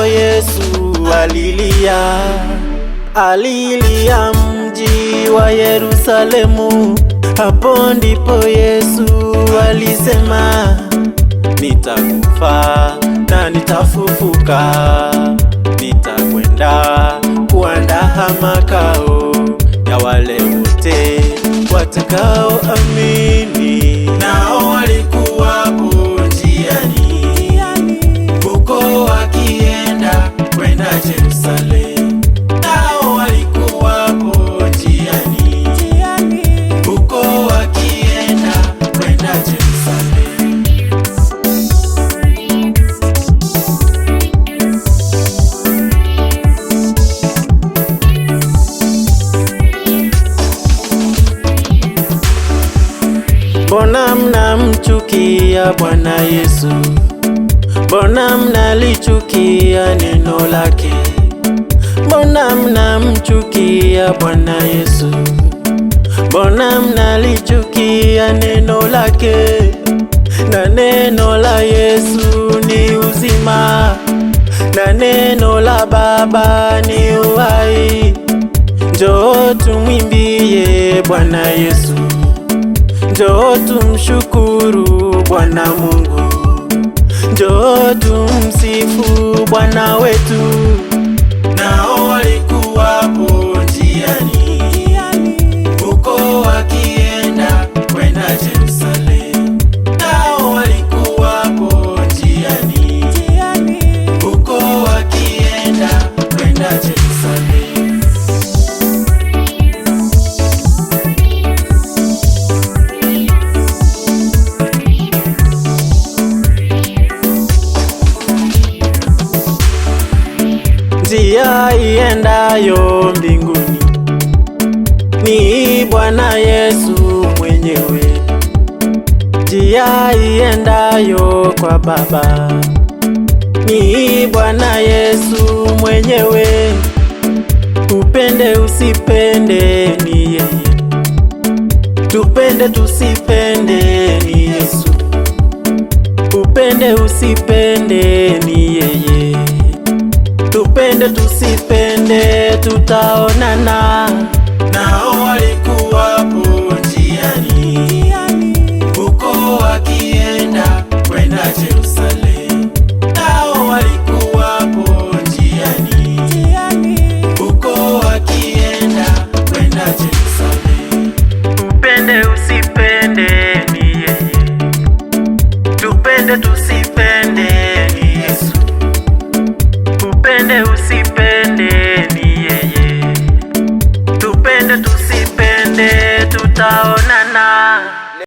Yesu alilia mji wa Yerusalemu. Hapo ndipo Yesu alisema, nitakufa na nitafufuka, nitakwenda kuandaa makao ya wale wote watakao amini. Nao walikuwapo njiani huko wakienda kwenda Yerusalemu. Nao walikuwapo njiani huko wakienda kwenda Yerusalemu. Mbona mnamchukia Bwana Yesu? Mbona mnalichukia neno lake? Mbona mnamchukia Bwana Yesu? Mbona mnalichukia neno lake? Na neno la Yesu ni uzima, na neno la Baba ni uhai. Njoo tumwimbie Bwana Yesu, njoo tumshukuru Bwana Mungu, njoo tumsifu Bwana wetu. Nao walikuwapo njiani huko wakienda kwenda Yerusalemu. Nao walikuwapo njiani huko wakienda kwenda Yerusalemu. Njia iendayo mbinguni ni Bwana Yesu mwenyewe. Njia iendayo kwa Baba ni Bwana Yesu mwenyewe. Upende usipende ni yeye, tupende tusipende ni Yesu. Upende usipende ni yeye, tupende tusipende tutaonana. Nao